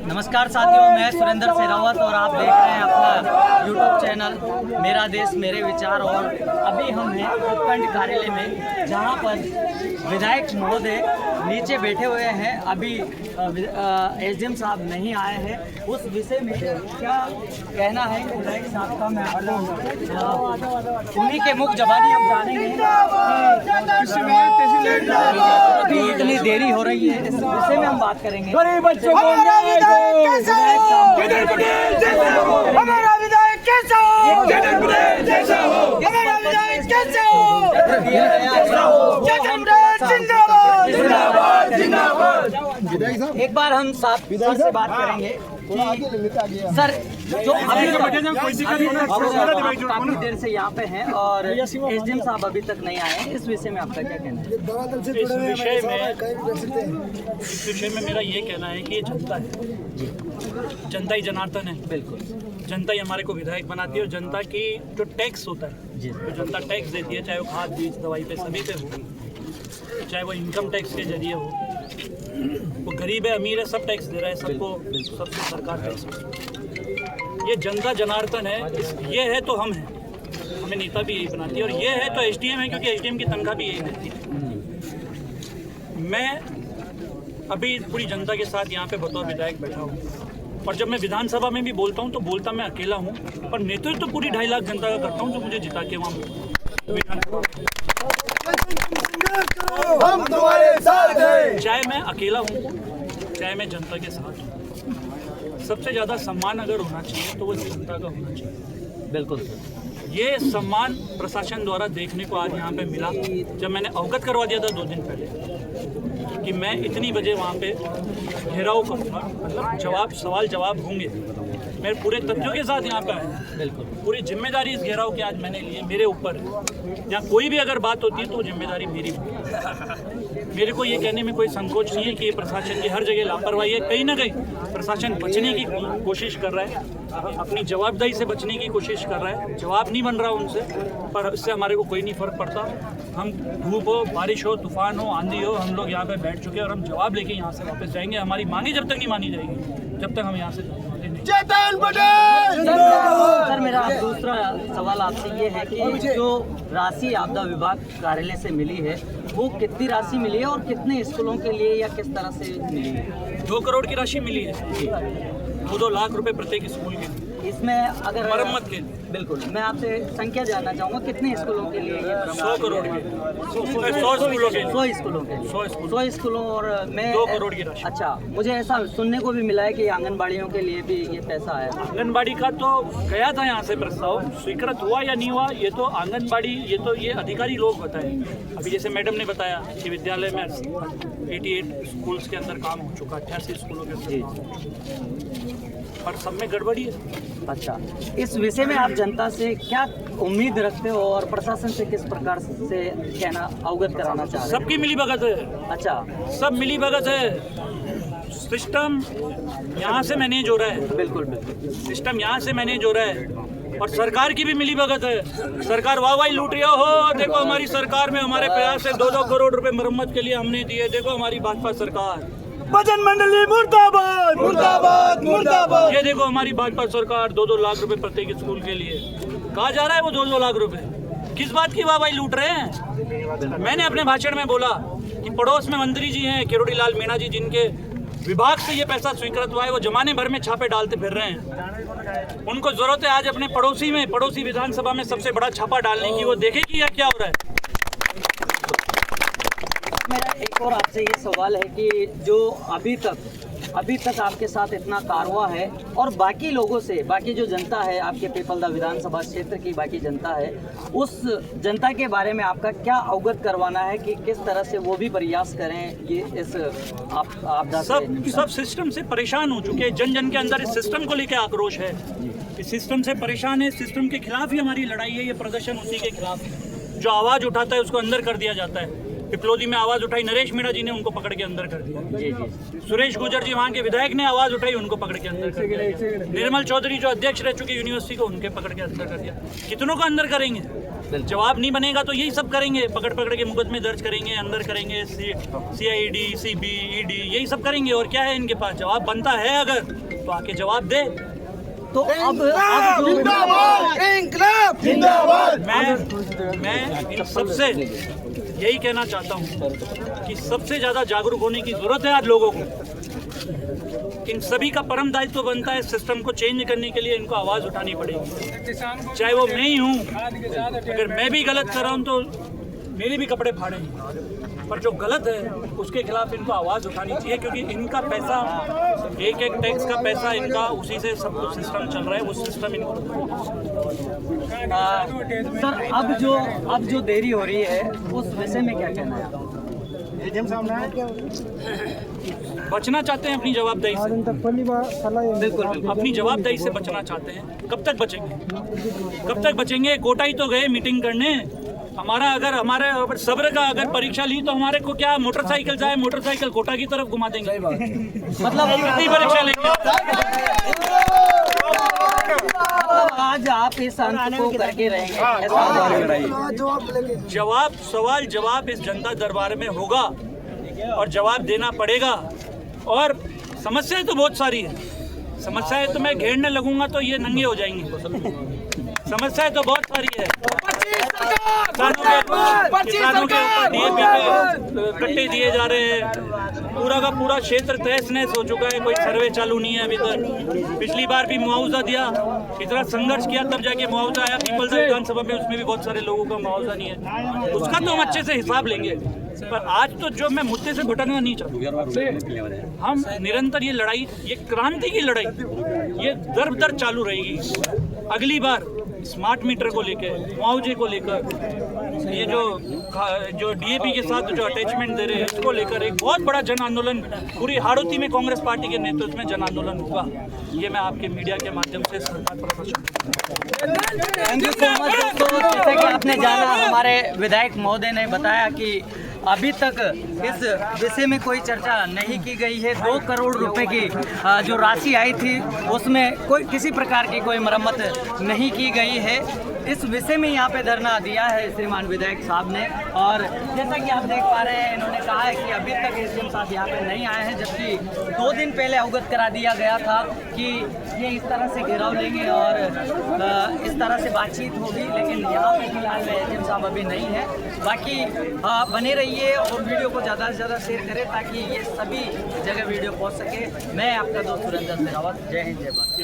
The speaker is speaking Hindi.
नमस्कार साथियों, मैं सुरेंद्र शेरावत और आप देख रहे हैं अपना YouTube चैनल मेरा देश मेरे विचार। और अभी हम हैं उपखंड कार्यालय में, जहां पर विधायक महोदय नीचे बैठे हुए हैं। अभी एसडीएम साहब नहीं आए हैं। उस विषय में क्या कहना है विधायक साहब का, मैं उन्हीं के मुख जबानी हम जानेंगे। अभी इतनी देरी हो रही है, इस विषय में हम बात करेंगे। हमारा विधायक कैसा हो? एक बार हम साथ सर से बात करेंगे कि सर, जो काफी देर से यहाँ पे हैं और एसडीएम साहब अभी तक नहीं आए हैं, इस विषय में आपका क्या कहना है? इस विषय में मेरा ये कहना है कि ये जनता है, जनता ही जनार्दन है। बिल्कुल, जनता ही हमारे को विधायक बनाती है। और जनता की जो टैक्स होता है, जो जनता टैक्स देती है, चाहे वो खाद बीज दवाई पे सभी पे हो, चाहे वो इनकम टैक्स के जरिए हो, वो गरीब है अमीर है सब टैक्स दे रहा है, सबको सबसे सरकार टैक्स। ये जनता जनार्दन है। ये है तो हम हैं, हमें नेता भी यही बनाती है। और ये है तो एसडीएम है, क्योंकि एसडीएम की तनख्वाह भी यही मिलती है। मैं अभी पूरी जनता के साथ यहाँ पे बतौर विधायक बैठा हूँ, और जब मैं विधानसभा में भी बोलता हूँ तो बोलता मैं अकेला हूँ, पर नेतृत्व तो पूरी 2.5 लाख जनता का करता हूँ, जो मुझे जिता के वहाँ हम तुम्हारे साथ हैं। चाहे मैं अकेला हूँ, चाहे मैं जनता के साथ हूँ, सबसे ज़्यादा सम्मान अगर होना चाहिए तो वो जनता का होना चाहिए। बिल्कुल। ये सम्मान प्रशासन द्वारा देखने को आज यहाँ पे मिला। जब मैंने अवगत करवा दिया था 2 दिन पहले कि मैं इतनी बजे वहाँ पे घेराव करूँगा, मतलब सवाल जवाब होंगे, मैं पूरे तथ्यों के साथ यहाँ पे आया। बिल्कुल, पूरी जिम्मेदारी इस घेराव की आज मैंने ली है, मेरे ऊपर है। यहाँ कोई भी अगर बात होती है तो वो जिम्मेदारी मेरी है। मेरे को ये कहने में कोई संकोच नहीं है कि ये प्रशासन की हर जगह लापरवाही है। कहीं ना कहीं प्रशासन बचने की कोशिश कर रहा है, अपनी जवाबदेही से बचने की कोशिश कर रहा है। जवाब नहीं बन रहा उनसे, पर इससे हमारे को कोई नहीं फर्क पड़ता। हम धूप हो, बारिश हो, तूफान हो, आंधी हो, हम लोग यहाँ पे बैठ चुके हैं और हम जवाब लेके यहाँ से वापस जाएंगे। हमारी मांगे जब तक नहीं मानी जाएगी, जब तक हम यहाँ से चेतन पटेल। सर, मेरा दूसरा सवाल आपसे ये है कि जो राशि आपदा विभाग कार्यालय से मिली है, वो कितनी राशि मिली है और कितने स्कूलों के लिए या किस तरह से मिली है? 2 करोड़ की राशि मिली है, 2 लाख रुपए प्रत्येक स्कूल के। इसमें अगर मरम्मत के बिल्कुल, मैं आपसे संख्या जानना चाहूँगा, कितने स्कूलों के लिए ये 100 करोड़ के, 100 स्कूलों के, 100 स्कूलों के, 100 स्कूलों। और मैं 2 करोड़ की राशि। अच्छा, मुझे ऐसा सुनने को भी मिला है कि आंगनबाड़ियों के लिए भी ये पैसा है। आंगनबाड़ी का तो गया था यहाँ से प्रस्ताव, स्वीकृत हुआ या नहीं हुआ ये तो आंगनबाड़ी, ये अधिकारी लोग बताएं। अभी जैसे मैडम ने बताया कि विद्यालय में 88 स्कूल्स के अंदर काम हो चुका, 88 स्कूलों के अंदर काम हो चुका, पर सब में गड़बड़ी है। अच्छा, इस विषय में आप जनता से क्या उम्मीद रखते हो और प्रशासन से किस प्रकार से कहना अवगत कराना चाह रहे हैं? सबकी मिली भगत है। अच्छा, सब मिली भगत है। सिस्टम यहाँ से मैनेज हो रहा है। बिल्कुल बिल्कुल, सिस्टम यहाँ से मैनेज हो रहा है। और सरकार की भी मिली भगत है। सरकार वाह लूट रही हो, देखो हमारी सरकार में हमारे प्रयास से 2-2 करोड़ रुपए मरम्मत के लिए हमने दिए, देखो हमारी भाजपा सरकार। भजन मंडली मुर्दाबाद मुर्दाबाद मुर्दाबाद। ये देखो हमारी भाजपा सरकार 2-2 लाख रुपए प्रत्येक स्कूल के लिए। कहा जा रहा है वो 2-2 लाख रुपए किस बात की वाहवाही लूट रहे हैं? मैंने अपने भाषण में बोला कि पड़ोस में मंत्री जी हैं किरोड़ी लाल मीणा जी, जिनके विभाग से ये पैसा स्वीकृत हुआ है, वो जमाने भर में छापे डालते फिर रहे हैं। उनको जरूरत है आज अपने पड़ोसी विधानसभा में सबसे बड़ा छापा डालने की, वो देखे कि यह क्या हो रहा है। मेरा एक और आपसे ये सवाल है कि जो अभी तक आपके साथ इतना कारवा है और बाकी लोगों से, बाकी जो जनता है आपके पीपलदा विधानसभा क्षेत्र की बाकी जनता है, उस जनता के बारे में आपका क्या अवगत करवाना है कि किस तरह से वो भी प्रयास करें ये इस आपदा से? सब सिस्टम से परेशान हो चुके हैं। जन जन के अंदर इस सिस्टम को लेकर आक्रोश है। इस सिस्टम से परेशान है, सिस्टम के खिलाफ ही हमारी लड़ाई है। ये प्रदर्शन उसी के खिलाफ है। जो आवाज़ उठाता है उसको अंदर कर दिया जाता है। पिपलोदी में आवाज़ उठाई नरेश मीणा जी ने, उनको पकड़ के अंदर कर दिया। जी जी। सुरेश गुर्जर जी वहाँ के विधायक ने आवाज़ उठाई, उनको पकड़ के अंदर कर दिया। निर्मल चौधरी जो अध्यक्ष रह चुके यूनिवर्सिटी को, उनके पकड़ के अंदर कर दिया। कितनों को अंदर करेंगे? जवाब नहीं बनेगा तो यही सब करेंगे, पकड़ पकड़ के मुकदमे दर्ज करेंगे, अंदर करेंगे, CID CB ED यही सब करेंगे। और क्या है इनके पास? जवाब बनता है अगर तो आके जवाब दे। तो अब जो इंकलाब जिंदाबाद। मैं इन सबसे यही कहना चाहता हूँ कि सबसे ज़्यादा जागरूक होने की ज़रूरत है आज लोगों को। इन सभी का परम दायित्व बनता है सिस्टम को चेंज करने के लिए इनको आवाज़ उठानी पड़ेगी। चाहे वो मैं ही हूँ, अगर मैं भी गलत कर रहा हूँ तो मेरे भी कपड़े फाड़ेंगे, पर जो गलत है उसके खिलाफ इनको आवाज़ उठानी चाहिए, क्योंकि इनका पैसा, एक एक टैक्स का पैसा इनका, उसी से सब कुछ सिस्टम चल रहा है। वो सिस्टम इनको सर अब जो देरी हो रही है उस विषय में क्या कहना है? बचना चाहते हैं अपनी जवाबदेही से, बिल्कुल अपनी जवाबदेही से बचना चाहते हैं। कब तक बचेंगे? कब तक बचेंगे? कोटा ही तो गए मीटिंग करने। हमारे सब्र का अगर परीक्षा ली तो हमारे को क्या मोटरसाइकिल जाए, मोटरसाइकिल कोटा की तरफ घुमा देंगे। मतलब कितनी परीक्षा लेंगे? आज आप इस अंत को करके रहेंगे ऐसा? जवाब इस जनता दरबार में होगा और जवाब देना पड़ेगा। और समस्याएं तो बहुत सारी है, समस्याएं तो मैं घेरने लगूंगा तो ये नंगे हो जाएंगे। समस्याएं तो बहुत सारी है। किसानों के ऊपर DAP के कट्टे दिए जा रहे हैं, पूरा का पूरा क्षेत्र तहस नहस हो चुका है, कोई सर्वे चालू नहीं है अभी तक। पिछली बार भी मुआवजा दिया, इतना संघर्ष किया तब जाके मुआवजा आया पीपल्स विधानसभा में, उसमें भी बहुत सारे लोगों का मुआवजा नहीं है। उसका तो हम अच्छे से हिसाब लेंगे, पर आज तो जो मैं मुद्दे से भटकना नहीं चाहता। हम निरंतर ये लड़ाई, ये क्रांति की लड़ाई, ये दर दर चालू रहेगी। अगली बार स्मार्ट मीटर को लेकर, मुआवजे को लेकर, ये जो DAP के साथ जो अटैचमेंट दे रहे हैं इसको लेकर एक बहुत बड़ा जन आंदोलन पूरी हाड़ौती में कांग्रेस पार्टी के नेतृत्व में जन आंदोलन होगा। ये मैं आपके मीडिया के माध्यम से सरकार पर थैंक यू सो मच दोस्तों। जैसा कि आपने जाना, हमारे विधायक महोदय ने बताया कि अभी तक इस विषय में कोई चर्चा नहीं की गई है। 2 करोड़ रुपए की जो राशि आई थी उसमें किसी प्रकार की कोई मरम्मत नहीं की गई है। इस विषय में यहाँ पे धरना दिया है श्रीमान विधायक साहब ने। और जैसा कि आप देख पा रहे हैं, इन्होंने कहा है कि अभी तक SDM साहब यहाँ पे नहीं आए हैं, जबकि 2 दिन पहले अवगत करा दिया गया था कि ये इस तरह से घेराव लेंगे और इस तरह से बातचीत होगी। लेकिन यहाँ पे फिलहाल SDM साहब अभी नहीं है। बाकी बने रहिए और वीडियो को ज़्यादा से ज़्यादा शेयर करें ताकि ये सभी जगह वीडियो पहुँच सके। मैं आपका दोस्त सुरेंद्र शेरावत, जय हिंद जय भारत।